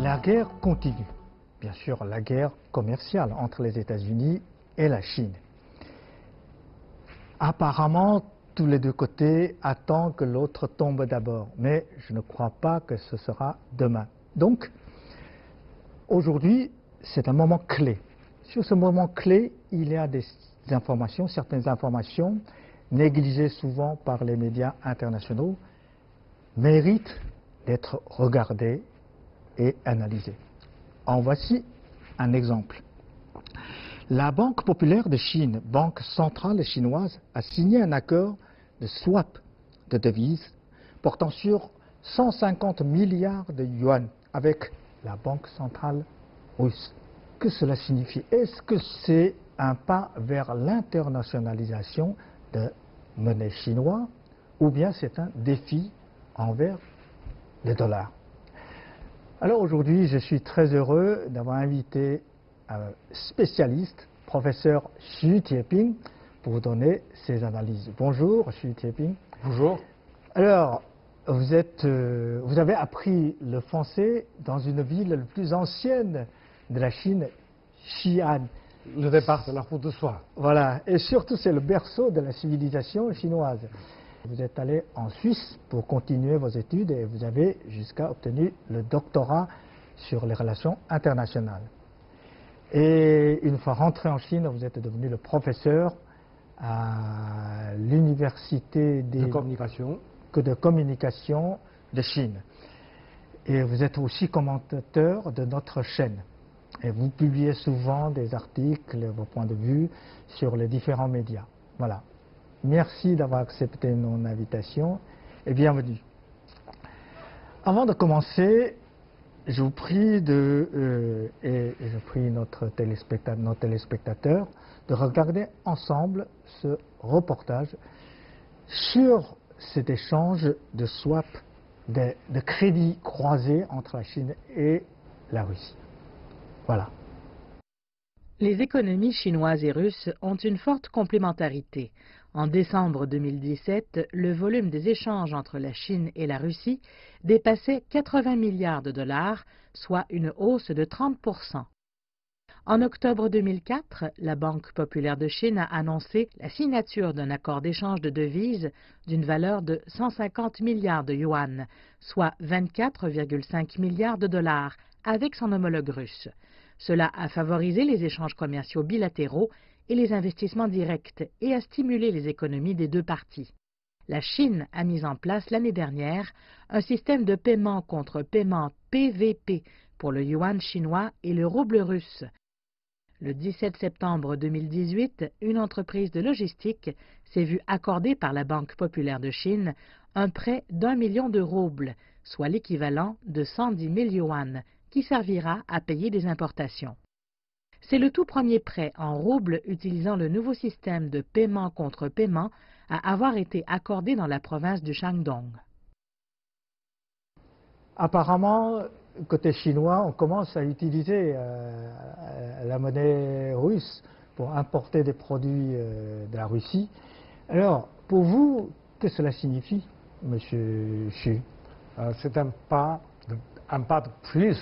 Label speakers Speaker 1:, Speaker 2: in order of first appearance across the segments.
Speaker 1: La guerre continue. Bien sûr, la guerre commerciale entre les États-Unis et la Chine. Apparemment, tous les deux côtés attendent que l'autre tombe d'abord, mais je ne crois pas que ce sera demain. Donc, aujourd'hui, c'est un moment clé. Sur ce moment clé, il y a des informations, certaines informations négligées souvent par les médias internationaux, méritent d'être regardées et analysées. En voici un exemple. La Banque populaire de Chine, banque centrale chinoise, a signé un accord de swap de devises portant sur 150 milliards de yuan avec la Banque centrale russe. Que cela signifie? Est-ce que c'est un pas vers l'internationalisation de monnaie chinoise ou bien c'est un défi envers le dollar? Alors aujourd'hui, je suis très heureux d'avoir invité un spécialiste, professeur Xu Tieping, pour vous donner ses analyses. Bonjour Xu Tieping.
Speaker 2: Bonjour.
Speaker 1: Alors, vous avez appris le français dans une ville la plus ancienne de la Chine, Xi'an.
Speaker 2: Le départ de la route de soie.
Speaker 1: Voilà, et surtout c'est le berceau de la civilisation chinoise. Vous êtes allé en Suisse pour continuer vos études et vous avez jusqu'à obtenu le doctorat sur les relations internationales. Et une fois rentré en Chine, vous êtes devenu le professeur à l'université
Speaker 2: de communication
Speaker 1: de Chine. Et vous êtes aussi commentateur de notre chaîne. Et vous publiez souvent des articles, vos points de vue sur les différents médias. Voilà. Merci d'avoir accepté mon invitation et bienvenue. Avant de commencer, je vous prie et je prie nos téléspectateurs de regarder ensemble ce reportage sur cet échange de swap, de crédits croisés entre la Chine et la Russie. Voilà.
Speaker 3: Les économies chinoises et russes ont une forte complémentarité. En décembre 2017, le volume des échanges entre la Chine et la Russie dépassait 80 milliards de dollars, soit une hausse de 30%. En octobre 2004, la Banque populaire de Chine a annoncé la signature d'un accord d'échange de devises d'une valeur de 150 milliards de yuan, soit 24,5 milliards de dollars, avec son homologue russe. Cela a favorisé les échanges commerciaux bilatéraux et les investissements directs et a stimulé les économies des deux parties. La Chine a mis en place l'année dernière un système de paiement contre paiement PVP pour le yuan chinois et le rouble russe. Le 17 septembre 2018, une entreprise de logistique s'est vue accorder par la Banque populaire de Chine un prêt d'1 million de roubles, soit l'équivalent de 110 000 yuan, qui servira à payer des importations. C'est le tout premier prêt en roubles utilisant le nouveau système de paiement contre paiement à avoir été accordé dans la province du Shandong.
Speaker 1: Apparemment, côté chinois, on commence à utiliser la monnaie russe pour importer des produits de la Russie. Alors, pour vous, qu'est-ce que cela signifie, Monsieur Xu?
Speaker 2: C'est un pas de plus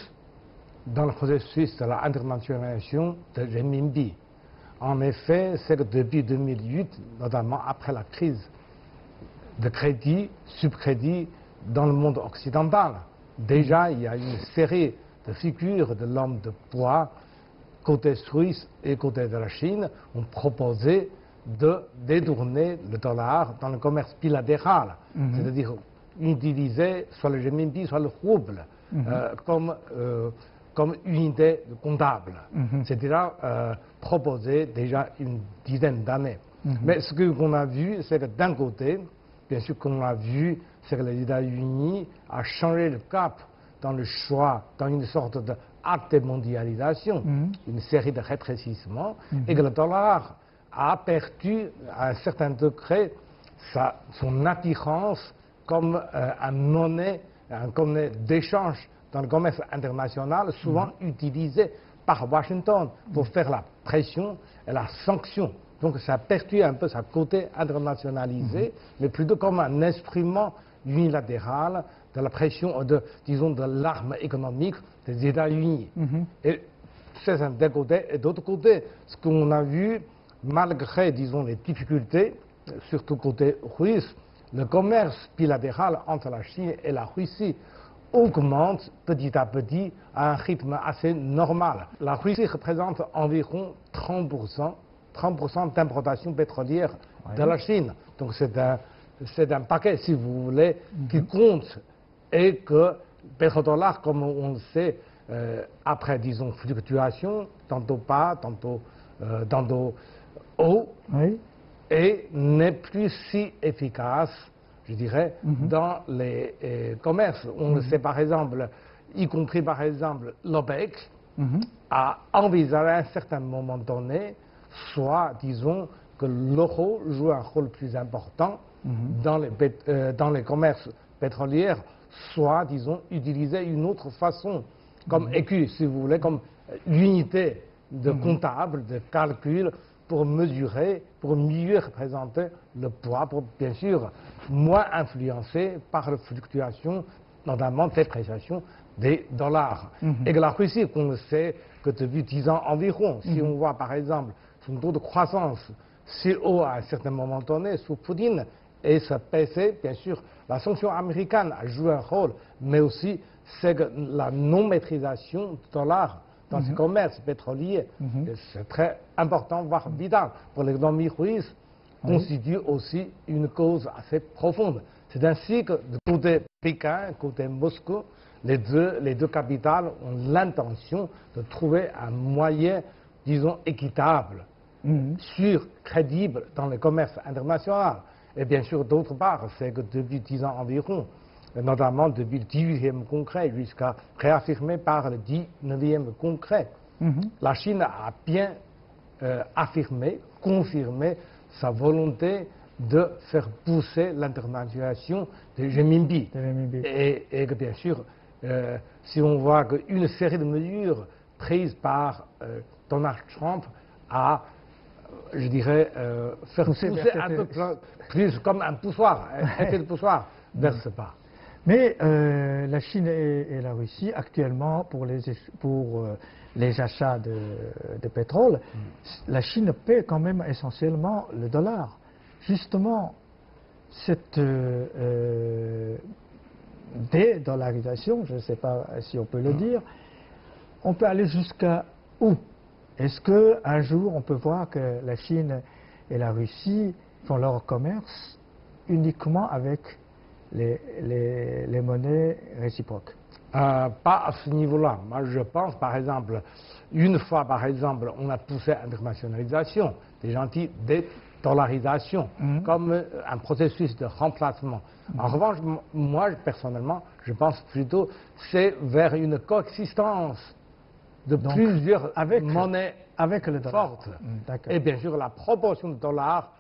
Speaker 2: dans le processus de l'internationalisation de renminbi. En effet, c'est que depuis 2008, notamment après la crise de crédit, subcrédit dans le monde occidental, déjà il y a une série de figures de l'homme de poids, côté suisse et côté de la Chine, ont proposé de détourner le dollar dans le commerce bilatéral, c'est-à-dire utiliser soit le renminbi, soit le rouble comme unité comptable. C'était proposé déjà une dizaine d'années. Mais ce qu'on a vu, c'est que d'un côté, bien sûr qu'on a vu, c'est que les États-Unis ont changé le cap dans le choix, dans une sorte d'acte de mondialisation, une série de rétrécissements, et que le dollar a perdu à un certain degré son attirance comme un monnaie d'échange dans le commerce international, souvent utilisé par Washington pour faire la pression et la sanction. Donc ça a perdu un peu sa côté internationalisé, mais plutôt comme un instrument unilatérale de la pression, disons, de l'arme économique des États-Unis. Et c'est d'un côté. Et d'autre côté, ce qu'on a vu, malgré, disons, les difficultés, surtout côté russe, le commerce bilatéral entre la Chine et la Russie augmente petit à petit à un rythme assez normal. La Russie représente environ 30% d'importation pétrolière de la Chine. Donc c'est un paquet, si vous voulez, qui compte et que pétrodollar, comme on le sait, après, disons, fluctuation, tantôt pas, tantôt haut, et n'est plus si efficace, je dirais, dans les commerces. On le sait par exemple, y compris par exemple l'OPEC, a envisagé à un certain moment donné, soit, disons, que l'euro joue un rôle plus important dans les commerces pétroliers, soit, disons, utiliser une autre façon, comme écu, si vous voulez, comme l'unité de comptable, de calcul, pour mesurer, pour mieux représenter le poids, pour bien sûr moins influencé par les fluctuations, notamment dépréciation des dollars. Et que la Russie, qu'on le sait que depuis 10 ans environ, si on voit par exemple son taux de croissance si haut à un certain moment donné sous Poutine, et ça baissait, bien sûr, la sanction américaine a joué un rôle, mais aussi c'est que la non-maîtrisation du dollar dans ce commerce pétrolier, c'est très important, voire vital pour l'économie russe, constitue aussi une cause assez profonde. C'est ainsi que du côté Pékin, côté Moscou, les deux capitales ont l'intention de trouver un moyen, disons, équitable, sûr, crédible dans le commerce international. Et bien sûr, d'autre part, c'est que depuis 10 ans environ, notamment depuis le 18e congrès jusqu'à réaffirmé par le 19e congrès, la Chine a bien affirmé, confirmé sa volonté de faire pousser l'internationalisation des renminbi. Et que bien sûr, si on voit qu'une série de mesures prises par Donald Trump a, je dirais, faire pousser un peu plus comme un poussoir, effet de poussoir vers ce pas.
Speaker 1: Mais la Chine et la Russie, actuellement, pour les achats de pétrole, la Chine paie quand même essentiellement le dollar. Justement, cette dédollarisation, je ne sais pas si on peut le dire, on peut aller jusqu'à où? Est-ce qu'un jour, on peut voir que la Chine et la Russie font leur commerce uniquement avec les monnaies réciproques?
Speaker 2: Pas à ce niveau-là. Moi, je pense, par exemple, une fois, par exemple, on a poussé à l'internationalisation, des gentils dédollarisation, comme un processus de remplacement. En revanche, moi, personnellement, je pense plutôt c'est vers une coexistence de plusieurs monnaies
Speaker 1: avec le dollar
Speaker 2: fortes. Et bien sûr, la proportion du dollar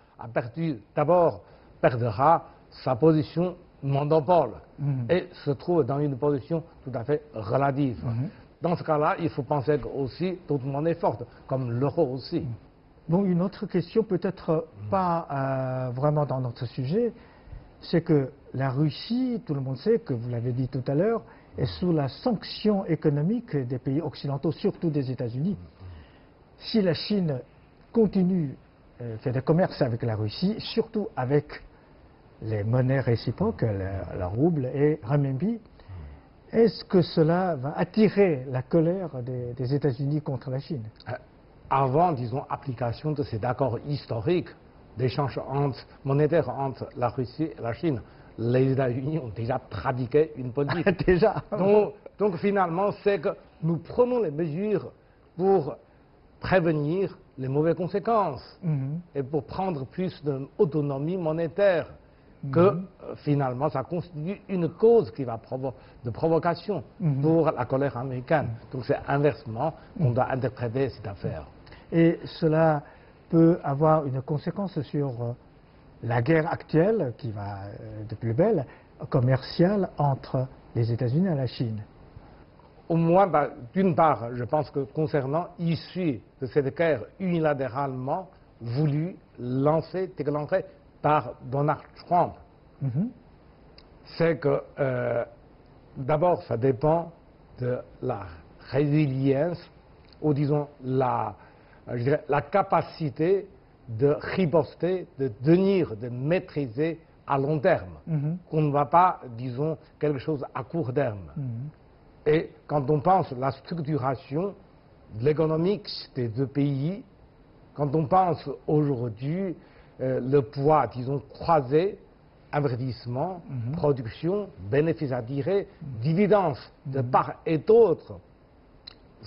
Speaker 2: perdra sa position monopole et se trouve dans une position tout à fait relative. Dans ce cas-là, il faut penser aussi d'autres monnaies fortes, comme l'euro aussi.
Speaker 1: Bon, une autre question, peut-être pas vraiment dans notre sujet, c'est que la Russie, tout le monde sait, que vous l'avez dit tout à l'heure, est sous la sanction économique des pays occidentaux, surtout des États-Unis. Si la Chine continue faire des commerces avec la Russie, surtout avec les monnaies réciproques, le rouble et renminbi, est-ce que cela va attirer la colère des États-Unis contre la Chine?
Speaker 2: Avant, disons, application de cet accord historique d'échange monétaire entre la Russie et la Chine, les États-Unis ont déjà pratiqué une politique.
Speaker 1: Déjà.
Speaker 2: Donc finalement, c'est que nous prenons les mesures pour prévenir les mauvaises conséquences et pour prendre plus d'autonomie monétaire que finalement ça constitue une cause qui va de provocation pour la colère américaine. Donc c'est inversement qu'on doit interpréter cette affaire.
Speaker 1: Et cela peut avoir une conséquence sur la guerre actuelle, qui va de plus belle, commerciale entre les États-Unis et la Chine.
Speaker 2: Au moins, d'une part, je pense que concernant l'issue de cette guerre unilatéralement voulue, déclenchée par Donald Trump, c'est que d'abord, ça dépend de la résilience, ou disons je dirais, la capacité de riposter, de tenir, de maîtriser à long terme, qu'on ne va pas, disons, quelque chose à court terme. Et quand on pense à la structuration l'économique des deux pays, quand on pense aujourd'hui le poids, disons, croisé, investissement, production, bénéfices à tirer, dividendes de part et d'autre,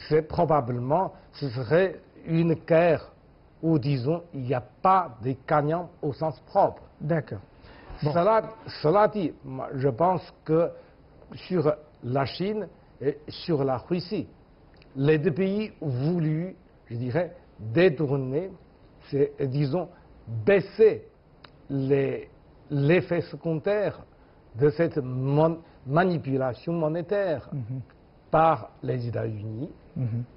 Speaker 2: c'est probablement, ce serait une guerre où, disons, il n'y a pas de gagnants au sens propre.
Speaker 1: D'accord. Bon.
Speaker 2: Cela dit, je pense que sur la Chine et sur la Russie, les deux pays ont voulu, je dirais, détourner, disons, baisser l'effet secondaire de cette manipulation monétaire par les États-Unis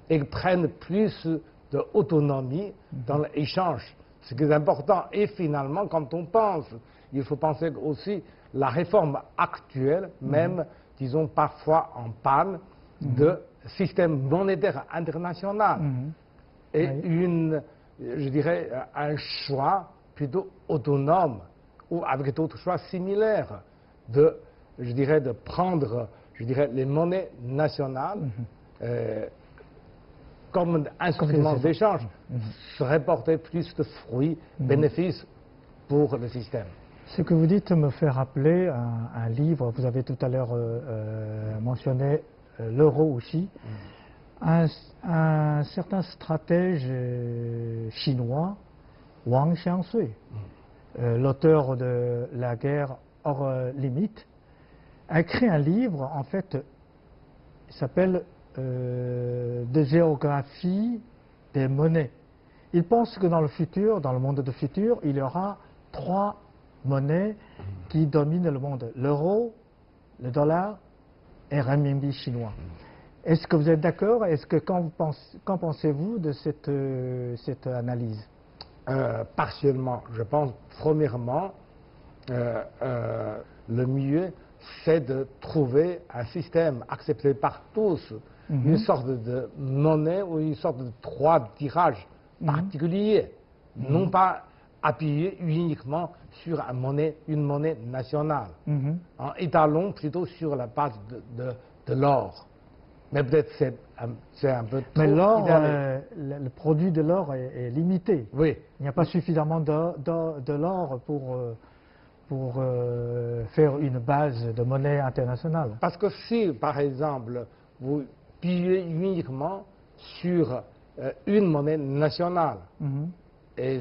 Speaker 2: et prennent plus d'autonomie dans l'échange. Ce qui est important. Et finalement, quand on pense, il faut penser aussi la réforme actuelle, même, disons, parfois en panne, de système monétaire international. Et je dirais, un choix plutôt autonome ou avec d'autres choix similaires je dirais, de prendre, je dirais, les monnaies nationales comme un instrument d'échange, serait porter plus de fruits, bénéfices pour le système.
Speaker 1: Ce que vous dites me fait rappeler un livre, vous avez tout à l'heure mentionné l'euro aussi. Un certain stratège chinois, Wang Xiangsui, l'auteur de La guerre hors limite, a écrit un livre, en fait, il s'appelle De géographie des monnaies. Il pense que dans le futur, dans le monde du futur, il y aura 3 monnaies qui dominent le monde: l'euro, le dollar et le renminbi chinois. Est-ce que vous êtes d'accord? Est-ce que qu'en pensez-vous de cette analyse?
Speaker 2: Partiellement. Je pense, premièrement, le mieux, c'est de trouver un système accepté par tous, une sorte de monnaie ou une sorte de 3 tirages particuliers, non pas appuyé uniquement sur une monnaie nationale, en étalant plutôt sur la base de l'or. Mais peut-être c'est un peu trop.
Speaker 1: Mais l'or, le produit de l'or est limité.
Speaker 2: Oui.
Speaker 1: Il n'y a pas suffisamment de l'or pour faire une base de monnaie internationale.
Speaker 2: Parce que si, par exemple, vous pillez uniquement sur une monnaie nationale, et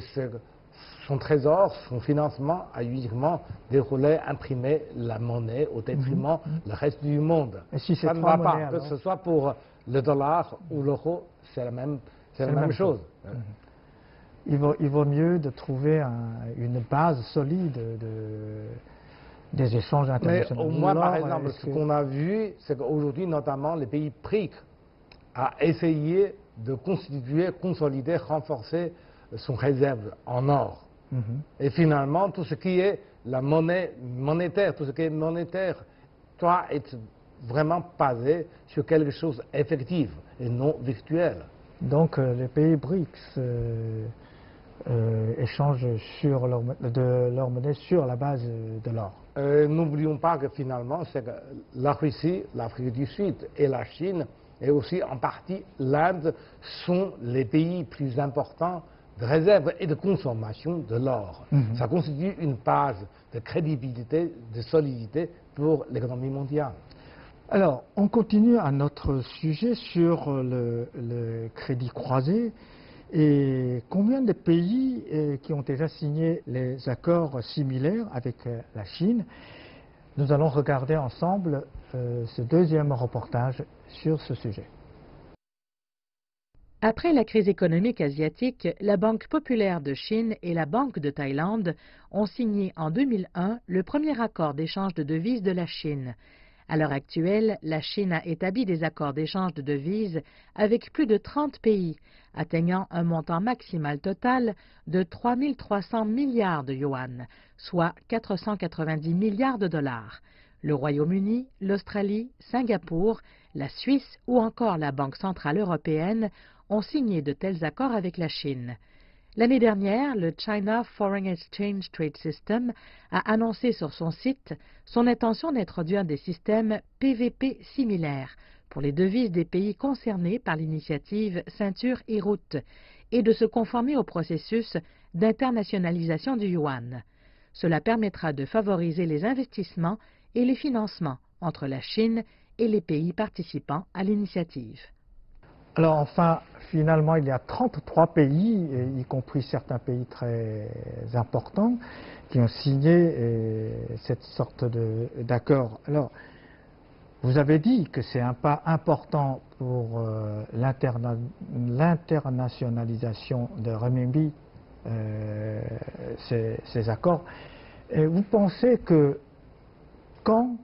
Speaker 2: son trésor, son financement a uniquement déroulé, imprimé la monnaie au détriment du reste du monde.
Speaker 1: Et si
Speaker 2: ça ne va pas,
Speaker 1: alors,
Speaker 2: que ce soit pour le dollar ou l'euro, c'est la même chose.
Speaker 1: Il vaut mieux de trouver une base solide des échanges internationaux.
Speaker 2: Mais au moins, par exemple, ce qu'on a vu, c'est qu'aujourd'hui, notamment, les pays BRICS a essayé de constituer, consolider, renforcer son réserve en or. Et finalement, tout ce qui est la monnaie monétaire, tout ce qui est monétaire, doit être vraiment basé sur quelque chose d'effectif et non virtuel.
Speaker 1: Donc les pays BRICS échangent leur monnaie sur la base de l'or.
Speaker 2: N'oublions pas que finalement, c'est que la Russie, l'Afrique du Sud et la Chine, et aussi en partie l'Inde, sont les pays plus importants de réserve et de consommation de l'or. Ça constitue une base de crédibilité, de solidité pour l'économie mondiale.
Speaker 1: Alors, on continue à notre sujet sur le crédit croisé. Et combien de pays qui ont déjà signé les accords similaires avec la Chine? Nous allons regarder ensemble ce deuxième reportage sur ce sujet.
Speaker 3: Après la crise économique asiatique, la Banque populaire de Chine et la Banque de Thaïlande ont signé en 2001 le premier accord d'échange de devises de la Chine. À l'heure actuelle, la Chine a établi des accords d'échange de devises avec plus de 30 pays, atteignant un montant maximal total de 3 300 milliards de yuan, soit 490 milliards de dollars. Le Royaume-Uni, l'Australie, Singapour, la Suisse ou encore la Banque centrale européenne ont signé de tels accords avec la Chine. L'année dernière, le China Foreign Exchange Trade System a annoncé sur son site son intention d'introduire des systèmes PVP similaires pour les devises des pays concernés par l'initiative Ceinture et Route et de se conformer au processus d'internationalisation du yuan. Cela permettra de favoriser les investissements et les financements entre la Chine et les pays participants à l'initiative.
Speaker 1: Alors enfin, finalement, il y a 33 pays, y compris certains pays très importants, qui ont signé cette sorte d'accord. Alors, vous avez dit que c'est un pas important pour l'internationalisation de renminbi, ces accords. Et vous pensez que quand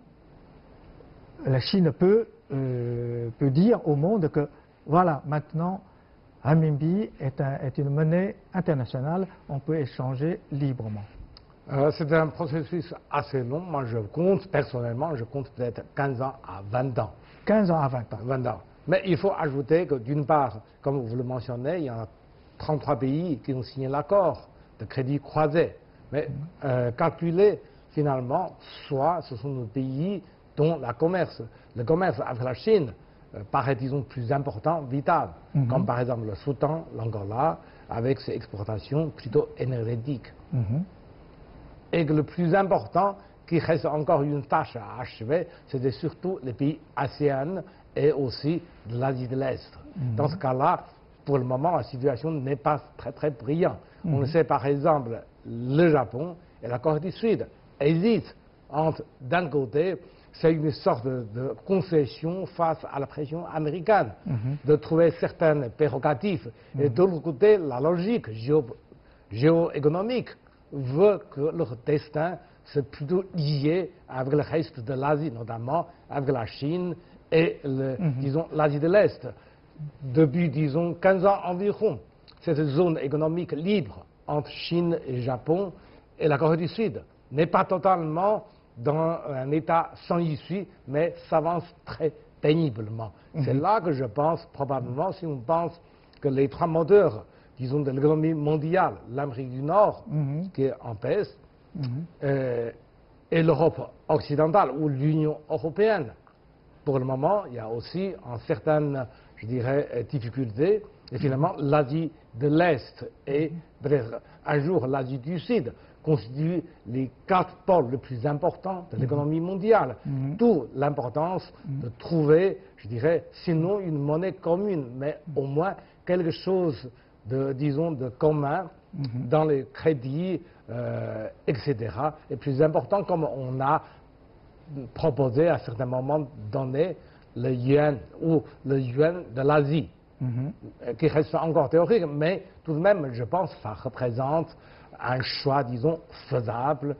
Speaker 1: la Chine peut dire au monde que voilà, maintenant, renminbi est une monnaie internationale, on peut échanger librement.
Speaker 2: C'est un processus assez long. Moi, personnellement, je compte peut-être 15 ans à 20 ans.
Speaker 1: 15 ans à 20 ans.
Speaker 2: 20 ans. Mais il faut ajouter que d'une part, comme vous le mentionnez, il y en a 33 pays qui ont signé l'accord de crédit croisé. Mais calculer, finalement, soit ce sont nos pays dont le commerce avec la Chine paraît, disons, plus important, vital, comme par exemple le Soudan, l'Angola, avec ses exportations plutôt énergétiques. Et que le plus important, qui reste encore une tâche à achever, c'était surtout les pays ASEAN et aussi de l'Asie de l'Est. Dans ce cas-là, pour le moment, la situation n'est pas très brillante. On le sait, par exemple, le Japon et la Corée du Sud hésitent entre, d'un côté, c'est une sorte de concession face à la pression américaine, de trouver certaines prérogatives. Et de l'autre côté, la logique géoéconomique veut que leur destin soit plutôt lié avec le reste de l'Asie, notamment avec la Chine et, disons, l'Asie de l'Est. Depuis, disons, 15 ans environ, cette zone économique libre entre Chine et Japon et la Corée du Sud n'est pas totalement dans un état sans issue, mais s'avance très péniblement. C'est là que je pense, probablement, si on pense que les trois moteurs, disons, de l'économie mondiale, l'Amérique du Nord, qui est en peste, et l'Europe occidentale ou l'Union européenne, pour le moment, il y a aussi certaines, je dirais, difficultés. Et finalement, l'Asie de l'Est et peut-être un jour l'Asie du Sud constituent les 4 pôles les plus importants de l'économie mondiale. D'où l'importance de trouver, je dirais, sinon une monnaie commune, mais au moins quelque chose de, disons, de commun dans les crédits, etc. Et plus important, comme on a proposé à certains moments donnés, le yuan ou le yuan de l'Asie, qui reste encore théorique, mais tout de même, je pense que ça représente un choix, disons, faisable,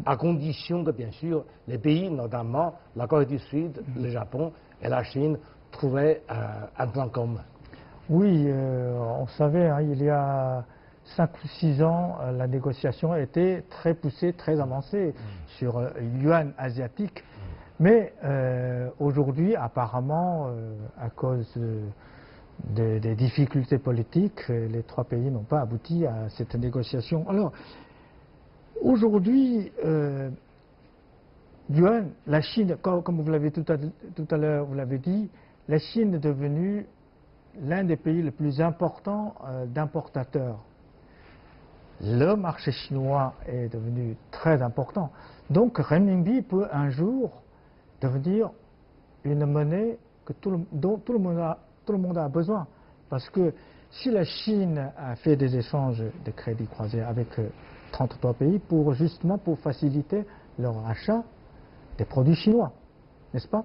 Speaker 2: à condition que, bien sûr, les pays, notamment la Corée du Sud, le Japon et la Chine, trouvaient un plan commun.
Speaker 1: Oui, on savait, hein, il y a 5 ou 6 ans, la négociation était très poussée, très avancée sur yuan asiatique. Mais aujourd'hui, apparemment, à cause des difficultés politiques, les 3 pays n'ont pas abouti à cette négociation. Alors, aujourd'hui, yuan, la Chine, comme vous l'avez tout à l'heure, vous l'avez dit, la Chine est devenue l'un des pays les plus importants d'importateurs. Le marché chinois est devenu très important. Donc, renminbi peut un jour devenir une monnaie dont tout le monde a besoin. Parce que si la Chine a fait des échanges de crédits croisés avec 33 pays justement pour faciliter leur achat des produits chinois, n'est-ce pas?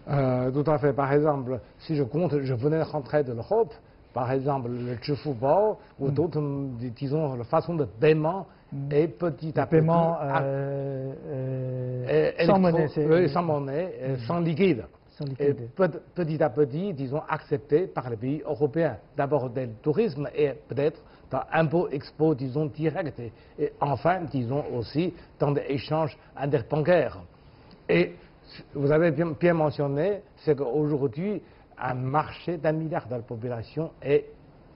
Speaker 2: Tout à fait. Par exemple, si je venais de rentrer de l'Europe, par exemple le Zhifubao ou d'autres, disons, la façon de paiement est petit à petit.
Speaker 1: Paiement sans monnaie.
Speaker 2: Sans monnaie, sans liquide. Et petit à petit, disons, accepté par les pays européens. D'abord dans le tourisme et peut-être dans impôt-expo, disons, direct. Et enfin, disons aussi, dans des échanges interbancaires. Et vous avez bien mentionné, c'est qu'aujourd'hui, un marché d'1 milliard de la population est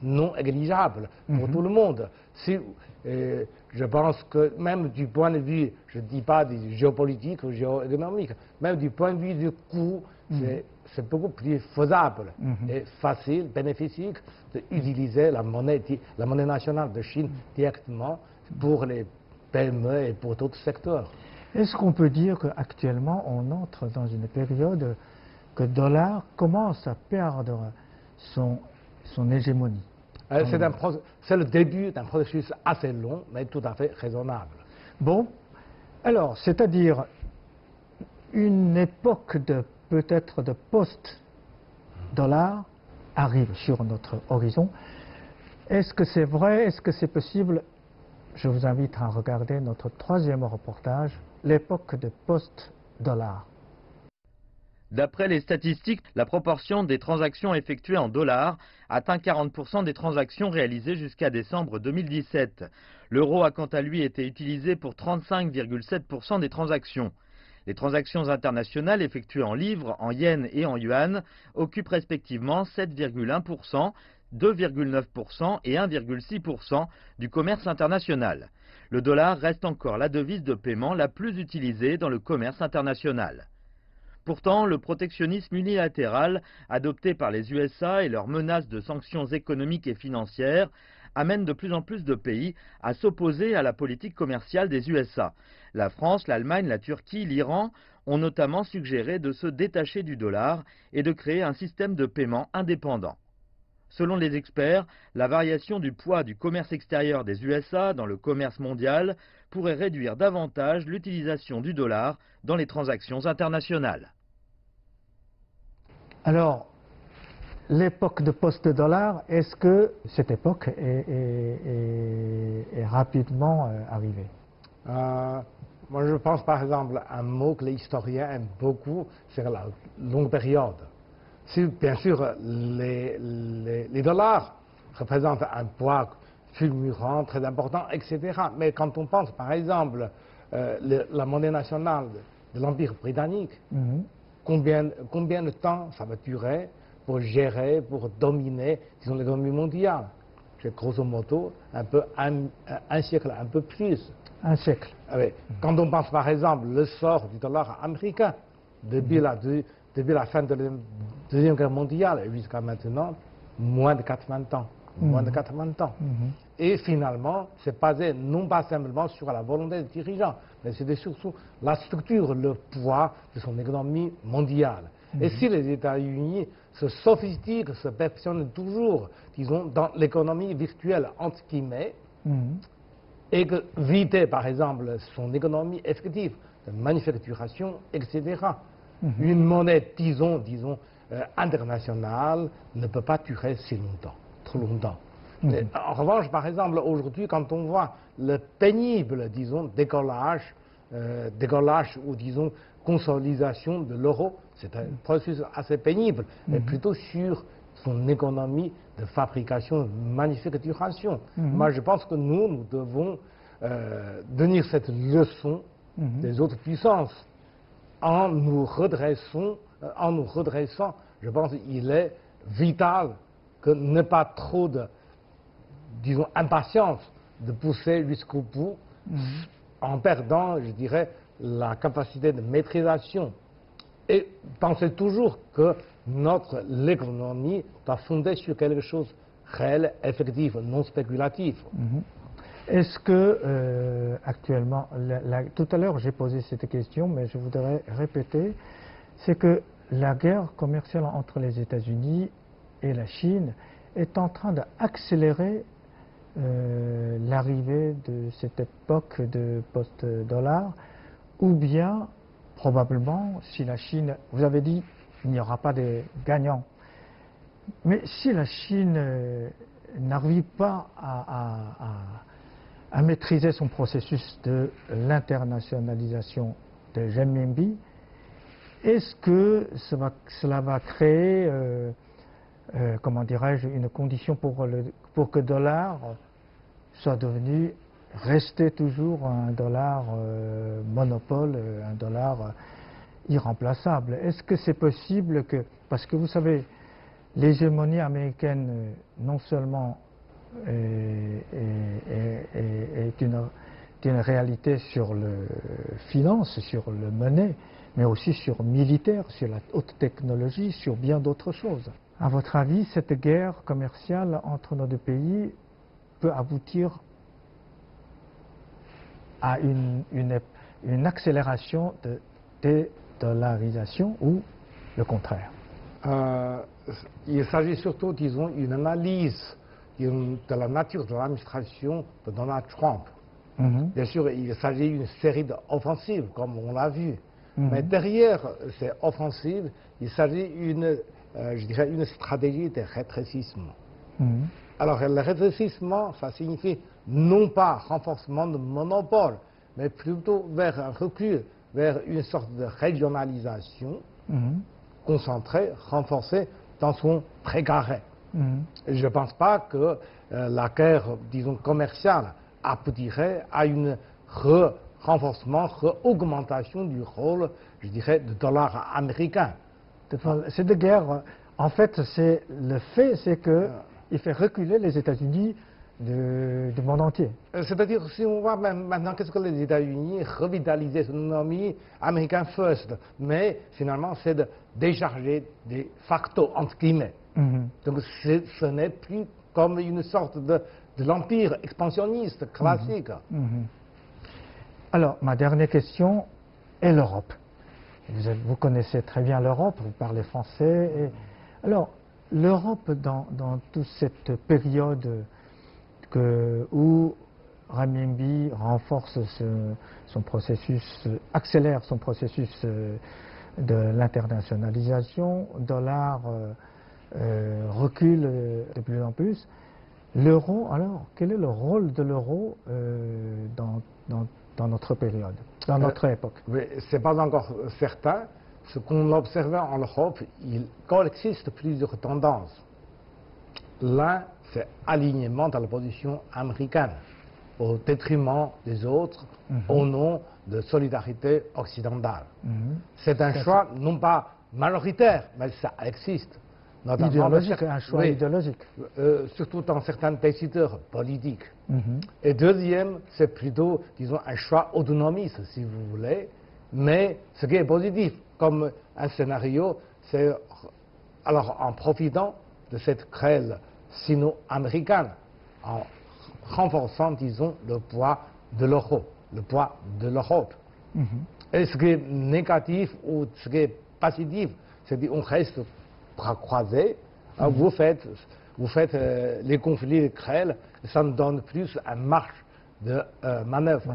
Speaker 2: non négligeable pour tout le monde. Si, je pense que même du point de vue, je ne dis pas du géopolitique ou géoéconomique, même du point de vue du coût, c'est beaucoup plus faisable et facile, bénéfique d'utiliser la monnaie nationale de Chine directement pour les PME et pour d'autres secteurs.
Speaker 1: Est-ce qu'on peut dire qu'actuellement on entre dans une période que le dollar commence à perdre son hégémonie?
Speaker 2: C'est le début d'un processus assez long, mais tout à fait raisonnable.
Speaker 1: Bon, alors, c'est-à-dire une époque peut-être de post-dollar arrive sur notre horizon. Est-ce que c'est vrai? Est-ce que c'est possible? Je vous invite à regarder notre troisième reportage, l'époque de post-dollar.
Speaker 4: D'après les statistiques, la proportion des transactions effectuées en dollars atteint 40% des transactions réalisées jusqu'à décembre 2017. L'euro a quant à lui été utilisé pour 35,7% des transactions. Les transactions internationales effectuées en livres, en yens et en yuan occupent respectivement 7,1%, 2,9% et 1,6% du commerce international. Le dollar reste encore la devise de paiement la plus utilisée dans le commerce international. Pourtant, le protectionnisme unilatéral adopté par les USA et leurs menaces de sanctions économiques et financières amènent de plus en plus de pays à s'opposer à la politique commerciale des USA. La France, l'Allemagne, la Turquie, l'Iran ont notamment suggéré de se détacher du dollar et de créer un système de paiement indépendant. Selon les experts, la variation du poids du commerce extérieur des USA dans le commerce mondial pourrait réduire davantage l'utilisation du dollar dans les transactions internationales.
Speaker 1: Alors, l'époque de post-dollar, est-ce que cette époque est rapidement arrivée?
Speaker 2: Moi, je pense par exemple à un mot que les historiens aiment beaucoup, c'est la longue période. Si, bien sûr, les dollars représentent un poids fulgurant, très important, etc. Mais quand on pense, par exemple, la monnaie nationale de l'Empire britannique, combien de temps ça va durer pour gérer, pour dominer, disons, l'économie mondiale? C'est grosso modo un siècle, un peu plus.
Speaker 1: Un siècle.
Speaker 2: Oui. Quand on pense, par exemple, le sort du dollar américain, depuis la fin de la Deuxième Guerre mondiale jusqu'à maintenant, moins de 80 ans. Moins de 80 ans. Et finalement, c'est basé non pas simplement sur la volonté des dirigeants, mais c'était surtout la structure, le poids de son économie mondiale. Et si les États-Unis se sophistiquent, se perfectionnent toujours, disons, dans l'économie virtuelle, entre guillemets, et que vider, par exemple, son économie effective de manufacturation, etc., une monnaie, disons, internationale ne peut pas durer si longtemps, trop longtemps. En revanche, par exemple, aujourd'hui, quand on voit le pénible, disons, décollage ou, disons, consolidation de l'euro, c'est un processus assez pénible, mais plutôt sur son économie de fabrication, de manufacturation. Moi, je pense que nous devons donner cette leçon des autres puissances. En nous redressant, je pense qu'il est vital que ne pas trop de, disons, impatience de pousser jusqu'au bout, en perdant, je dirais, la capacité de maîtrisation. Et penser toujours que l'économie doit fonder sur quelque chose de réel, effectif, non spéculatif.
Speaker 1: Est-ce que actuellement, tout à l'heure j'ai posé cette question, mais je voudrais répéter, c'est que la guerre commerciale entre les États-Unis et la Chine est en train d'accélérer l'arrivée de cette époque de post-dollar, ou bien probablement si la Chine, vous avez dit il n'y aura pas de gagnants, mais si la Chine n'arrive pas à maîtriser son processus de l'internationalisation de renminbi, est-ce que cela va créer, comment dirais-je, une condition pour que le dollar soit resté toujours un dollar monopole, un dollar irremplaçable. Est-ce que c'est possible que, parce que vous savez, l'hégémonie américaine non seulement est une réalité sur le finance, sur le monnaie, mais aussi sur militaire, sur la haute technologie, sur bien d'autres choses. À votre avis, cette guerre commerciale entre nos deux pays peut aboutir à une accélération de dédollarisation ou le contraire?
Speaker 2: Il s'agit surtout, disons, d'une analyse de la nature de l'administration de Donald Trump. Bien sûr, il s'agit d'une série d'offensives, comme on l'a vu. Mais derrière ces offensives, il s'agit je dirais, une stratégie de rétrécissement. Alors, le rétrécissement, ça signifie non pas renforcement de monopole, mais plutôt vers un recul, vers une sorte de régionalisation concentrée, renforcée dans son précaré. Je ne pense pas que la guerre, disons, commerciale aboutirait à un renforcement, augmentation du rôle, je dirais, du dollar américain.
Speaker 1: Cette guerre, en fait, c'est qu'il fait reculer les États-Unis du monde entier.
Speaker 2: C'est-à-dire, si on voit maintenant qu'est-ce que les États-Unis revitaliser son économie américain first, mais finalement c'est de décharger des factos entre guillemets. Donc ce n'est plus comme une sorte de l'empire expansionniste classique.
Speaker 1: Alors, ma dernière question est l'Europe. Vous connaissez très bien l'Europe, vous parlez français. Alors, l'Europe, dans toute cette période où renminbi renforce son processus, accélère son processus de l'internationalisation, dollar recule de plus en plus. L'euro, alors, quel est le rôle de l'euro dans notre période, dans notre époque?
Speaker 2: Ce n'est pas encore certain. Ce qu'on observe en Europe, il coexiste plusieurs tendances. L'un, c'est alignement dans la position américaine, au détriment des autres, au nom de solidarité occidentale. C'est un choix non pas majoritaire, mais ça existe.
Speaker 1: Idéologique, un choix idéologique.
Speaker 2: Surtout dans certains décideurs politiques. Et deuxième, c'est plutôt, disons, un choix autonomiste, si vous voulez. Mais ce qui est positif, comme un scénario, c'est alors en profitant de cette grêle sino-américaine, en renforçant, disons, le poids de l'euro, le poids de l'Europe. Et ce qui est négatif ou ce qui est positif, c'est qu'on reste bras croisés. Vous faites les conflits, les grêles, ça nous donne plus une marge de manœuvre.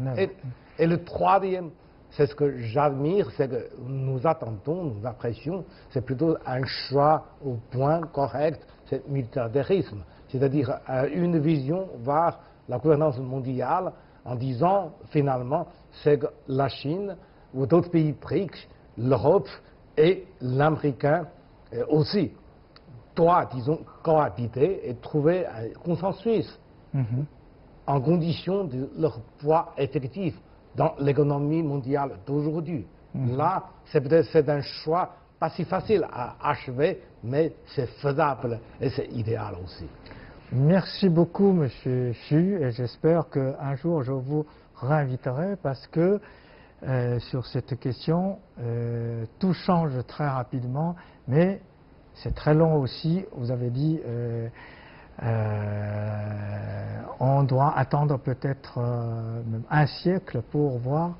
Speaker 2: Et le troisième, c'est ce que j'admire, c'est que nous attendons, nous apprécions, c'est plutôt un choix au point correct, c'est le multilatérisme, c'est-à-dire une vision vers la gouvernance mondiale en disant finalement c'est que la Chine ou d'autres pays BRICS, l'Europe et l'Américain aussi doivent, disons, cohabiter et trouver un consensus en condition de leur poids effectif dans l'économie mondiale d'aujourd'hui. Là, c'est un choix pas si facile à achever, mais c'est faisable et c'est idéal aussi.
Speaker 1: Merci beaucoup, Monsieur Xu, et j'espère qu'un jour je vous réinviterai parce que sur cette question, tout change très rapidement, mais c'est très long aussi. Vous avez dit on doit attendre peut-être même un siècle pour voir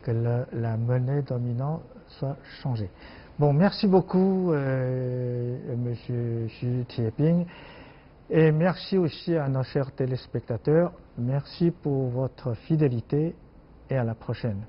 Speaker 1: que la monnaie dominante soit changée. Bon, merci beaucoup, Monsieur Xu Tieping, et merci aussi à nos chers téléspectateurs. Merci pour votre fidélité et à la prochaine.